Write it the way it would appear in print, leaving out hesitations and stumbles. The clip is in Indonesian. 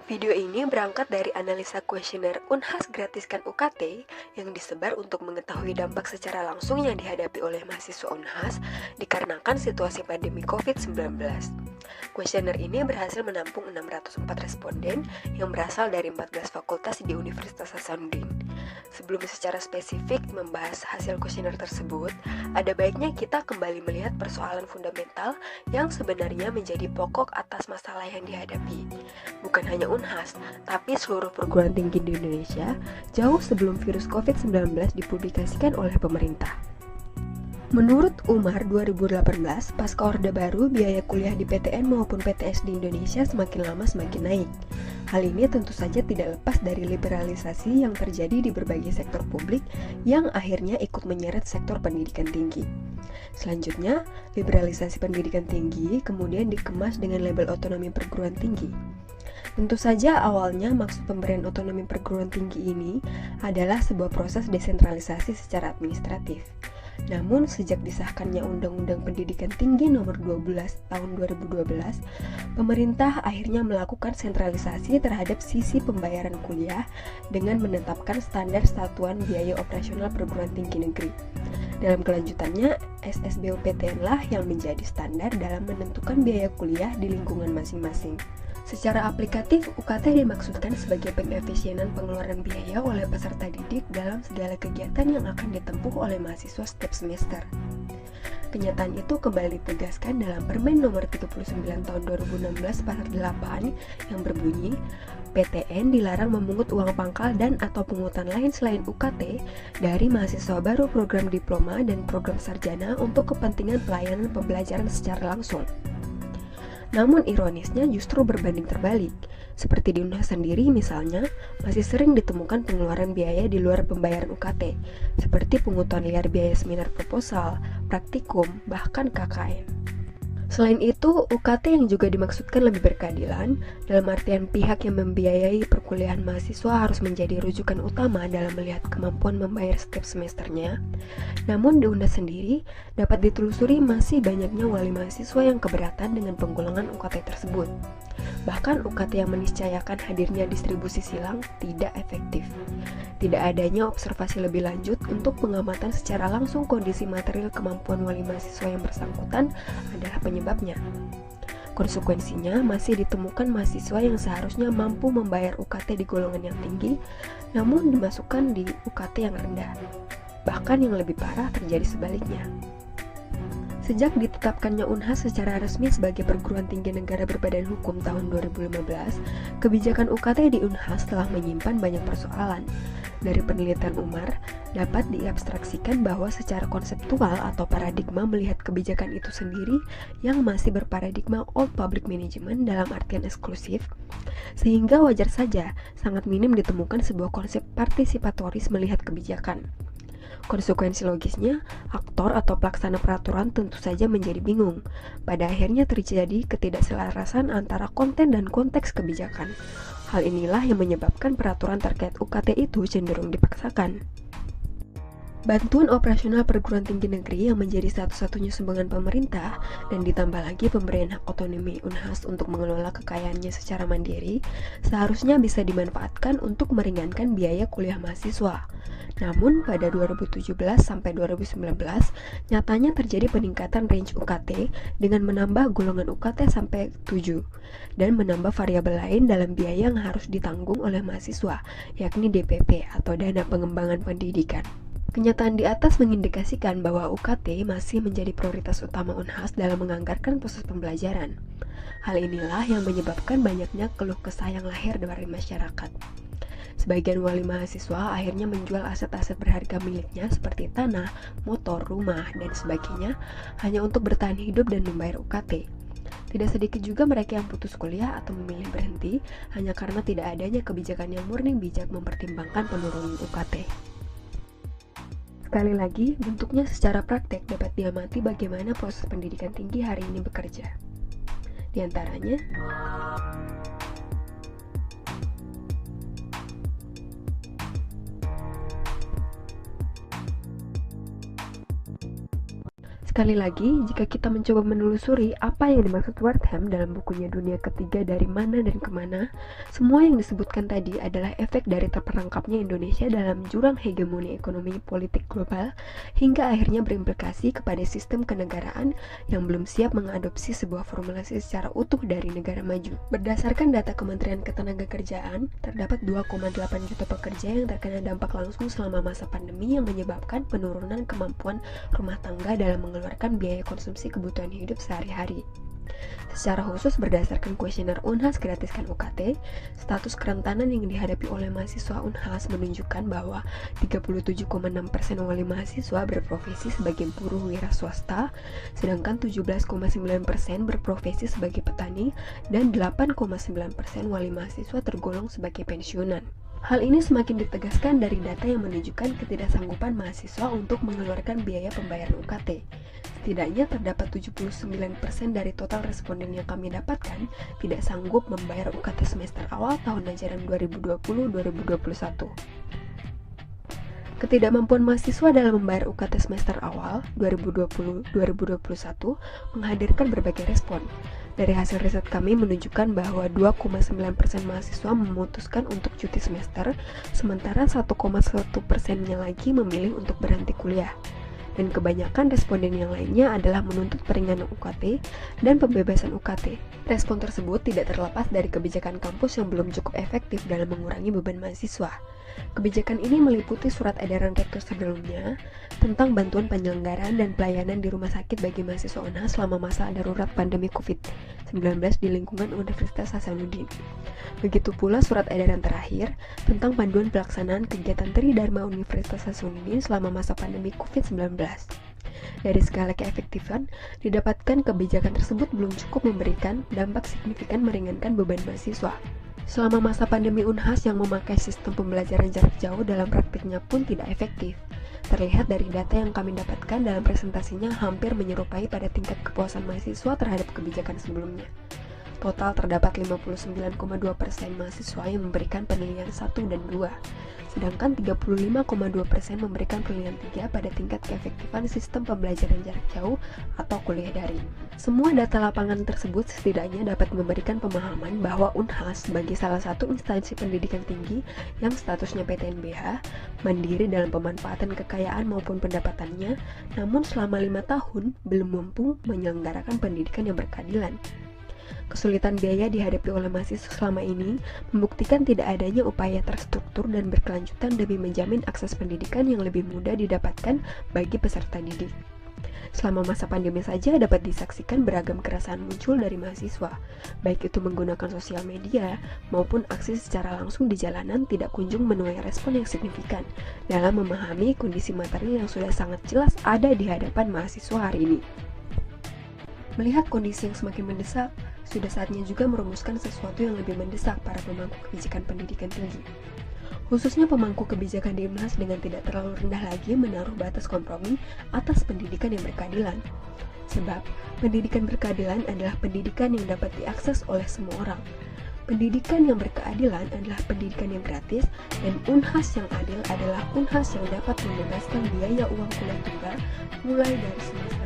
Video ini berangkat dari analisa kuesioner Unhas gratiskan UKT yang disebar untuk mengetahui dampak secara langsung yang dihadapi oleh mahasiswa Unhas dikarenakan situasi pandemi COVID-19. Kuesioner ini berhasil menampung 604 responden yang berasal dari 14 fakultas di Universitas Hasanuddin. Sebelum secara spesifik membahas hasil kuesioner tersebut, ada baiknya kita kembali melihat persoalan fundamental yang sebenarnya menjadi pokok atas masalah yang dihadapi. Bukan hanya Unhas, tapi seluruh perguruan tinggi di Indonesia jauh sebelum virus COVID-19 dipublikasikan oleh pemerintah. Menurut Umar 2018, pasca Orde Baru, biaya kuliah di PTN maupun PTS di Indonesia semakin lama semakin naik. Hal ini tentu saja tidak lepas dari liberalisasi yang terjadi di berbagai sektor publik yang akhirnya ikut menyeret sektor pendidikan tinggi. Selanjutnya, liberalisasi pendidikan tinggi kemudian dikemas dengan label otonomi perguruan tinggi. Tentu saja awalnya maksud pemberian otonomi perguruan tinggi ini adalah sebuah proses desentralisasi secara administratif. Namun sejak disahkannya Undang-Undang Pendidikan Tinggi Nomor 12 Tahun 2012, pemerintah akhirnya melakukan sentralisasi terhadap sisi pembayaran kuliah dengan menetapkan standar satuan biaya operasional perguruan tinggi negeri. Dalam kelanjutannya, SSBUPTN lah yang menjadi standar dalam menentukan biaya kuliah di lingkungan masing-masing. Secara aplikatif, UKT dimaksudkan sebagai pengefisienan pengeluaran biaya oleh peserta didik dalam segala kegiatan yang akan ditempuh oleh mahasiswa setiap semester. Kenyataan itu kembali ditegaskan dalam Permen Nomor 39 Tahun 2016 Pasal 8 yang berbunyi, PTN dilarang memungut uang pangkal dan atau pungutan lain selain UKT dari mahasiswa baru program diploma dan program sarjana untuk kepentingan pelayanan pembelajaran secara langsung. Namun ironisnya justru berbanding terbalik. Seperti di Unhas sendiri misalnya, masih sering ditemukan pengeluaran biaya di luar pembayaran UKT, seperti pungutan liar biaya seminar proposal, praktikum, bahkan KKN. Selain itu, UKT yang juga dimaksudkan lebih berkeadilan, dalam artian pihak yang membiayai perkuliahan mahasiswa harus menjadi rujukan utama dalam melihat kemampuan membayar setiap semesternya. Namun di Unhas sendiri, dapat ditelusuri masih banyaknya wali mahasiswa yang keberatan dengan penggulangan UKT tersebut. Bahkan UKT yang meniscayakan hadirnya distribusi silang tidak efektif. Tidak adanya observasi lebih lanjut untuk pengamatan secara langsung kondisi material kemampuan wali mahasiswa yang bersangkutan adalah penyebabnya. Konsekuensinya masih ditemukan mahasiswa yang seharusnya mampu membayar UKT di golongan yang tinggi, namun dimasukkan di UKT yang rendah. Bahkan yang lebih parah terjadi sebaliknya. Sejak ditetapkannya Unhas secara resmi sebagai perguruan tinggi negara berbadan hukum tahun 2015, kebijakan UKT di Unhas telah menyimpan banyak persoalan. Dari penelitian Umar, dapat diabstraksikan bahwa secara konseptual atau paradigma melihat kebijakan itu sendiri yang masih berparadigma old public management dalam artian eksklusif, sehingga wajar saja sangat minim ditemukan sebuah konsep partisipatoris melihat kebijakan. Konsekuensi logisnya, aktor atau pelaksana peraturan tentu saja menjadi bingung. Pada akhirnya terjadi ketidakselarasan antara konten dan konteks kebijakan. Hal inilah yang menyebabkan peraturan terkait UKT itu cenderung dipaksakan. Bantuan operasional perguruan tinggi negeri yang menjadi satu-satunya sumbangan pemerintah dan ditambah lagi pemberian hak otonomi Unhas untuk mengelola kekayaannya secara mandiri seharusnya bisa dimanfaatkan untuk meringankan biaya kuliah mahasiswa. Namun pada 2017 sampai 2019 nyatanya terjadi peningkatan range UKT dengan menambah golongan UKT sampai 7 dan menambah variabel lain dalam biaya yang harus ditanggung oleh mahasiswa, yakni DPP atau dana pengembangan pendidikan. Kenyataan di atas mengindikasikan bahwa UKT masih menjadi prioritas utama Unhas dalam menganggarkan proses pembelajaran. Hal inilah yang menyebabkan banyaknya keluh kesah yang lahir dari masyarakat. Sebagian wali mahasiswa akhirnya menjual aset-aset berharga miliknya seperti tanah, motor, rumah, dan sebagainya hanya untuk bertahan hidup dan membayar UKT. Tidak sedikit juga mereka yang putus kuliah atau memilih berhenti hanya karena tidak adanya kebijakan yang murni bijak mempertimbangkan penurunan UKT. Sekali lagi, bentuknya secara praktek dapat diamati bagaimana proses pendidikan tinggi hari ini bekerja. Di antaranya, Sekali lagi, jika kita mencoba menelusuri apa yang dimaksud Wertham dalam bukunya Dunia Ketiga Dari Mana dan Kemana, semua yang disebutkan tadi adalah efek dari terperangkapnya Indonesia dalam jurang hegemoni ekonomi politik global, hingga akhirnya berimplikasi kepada sistem kenegaraan yang belum siap mengadopsi sebuah formulasi secara utuh dari negara maju. Berdasarkan data Kementerian Ketenagakerjaan, terdapat 2,8 juta pekerja yang terkena dampak langsung selama masa pandemi yang menyebabkan penurunan kemampuan rumah tangga dalam mengeluarkan biaya konsumsi kebutuhan hidup sehari-hari. Secara khusus berdasarkan kuesioner Unhas Gratiskan UKT, status kerentanan yang dihadapi oleh mahasiswa Unhas menunjukkan bahwa 37,6% wali mahasiswa berprofesi sebagai buruh wira swasta, sedangkan 17,9% berprofesi sebagai petani, dan 8,9% wali mahasiswa tergolong sebagai pensiunan. Hal ini semakin ditegaskan dari data yang menunjukkan ketidaksanggupan mahasiswa untuk mengeluarkan biaya pembayaran UKT. Setidaknya terdapat 79% dari total responden yang kami dapatkan tidak sanggup membayar UKT semester awal tahun ajaran 2020-2021. Ketidakmampuan mahasiswa dalam membayar UKT semester awal 2020-2021 menghadirkan berbagai respon. Dari hasil riset kami menunjukkan bahwa 2,9% mahasiswa memutuskan untuk cuti semester, sementara 1,1%-nya lagi memilih untuk berhenti kuliah. Dan kebanyakan responden yang lainnya adalah menuntut peringanan UKT dan pembebasan UKT. Respon tersebut tidak terlepas dari kebijakan kampus yang belum cukup efektif dalam mengurangi beban mahasiswa. Kebijakan ini meliputi surat edaran rektor sebelumnya tentang bantuan penyelenggaraan dan pelayanan di rumah sakit bagi mahasiswa Unhas selama masa darurat pandemi COVID-19 di lingkungan Universitas Hasanuddin. Begitu pula surat edaran terakhir tentang panduan pelaksanaan kegiatan Tridharma Universitas Hasanuddin selama masa pandemi COVID-19. Dari segala keefektifan, didapatkan kebijakan tersebut belum cukup memberikan dampak signifikan meringankan beban mahasiswa. Selama masa pandemi Unhas yang memakai sistem pembelajaran jarak jauh dalam praktiknya pun tidak efektif. Terlihat dari data yang kami dapatkan dalam presentasinya hampir menyerupai pada tingkat kepuasan mahasiswa terhadap kebijakan sebelumnya. Total terdapat 59,2% mahasiswa yang memberikan penilaian 1 dan 2, sedangkan 35,2% memberikan penilaian 3 pada tingkat keefektifan sistem pembelajaran jarak jauh atau kuliah daring. Semua data lapangan tersebut setidaknya dapat memberikan pemahaman bahwa Unhas sebagai salah satu instansi pendidikan tinggi yang statusnya PTNBH, mandiri dalam pemanfaatan kekayaan maupun pendapatannya, namun selama 5 tahun belum mampu menyelenggarakan pendidikan yang berkeadilan. Kesulitan biaya dihadapi oleh mahasiswa selama ini membuktikan tidak adanya upaya terstruktur dan berkelanjutan demi menjamin akses pendidikan yang lebih mudah didapatkan bagi peserta didik. Selama masa pandemi saja dapat disaksikan beragam keresahan muncul dari mahasiswa, baik itu menggunakan sosial media maupun aksi secara langsung di jalanan tidak kunjung menuai respon yang signifikan dalam memahami kondisi materi yang sudah sangat jelas ada di hadapan mahasiswa hari ini. Melihat kondisi yang semakin mendesak, sudah saatnya juga merumuskan sesuatu yang lebih mendesak para pemangku kebijakan pendidikan tinggi. Khususnya pemangku kebijakan di Unhas dengan tidak terlalu rendah lagi menaruh batas kompromi atas pendidikan yang berkeadilan. Sebab, pendidikan berkeadilan adalah pendidikan yang dapat diakses oleh semua orang. Pendidikan yang berkeadilan adalah pendidikan yang gratis, dan Unhas yang adil adalah Unhas yang dapat membebaskan biaya uang kuliah tunggal mulai dari semester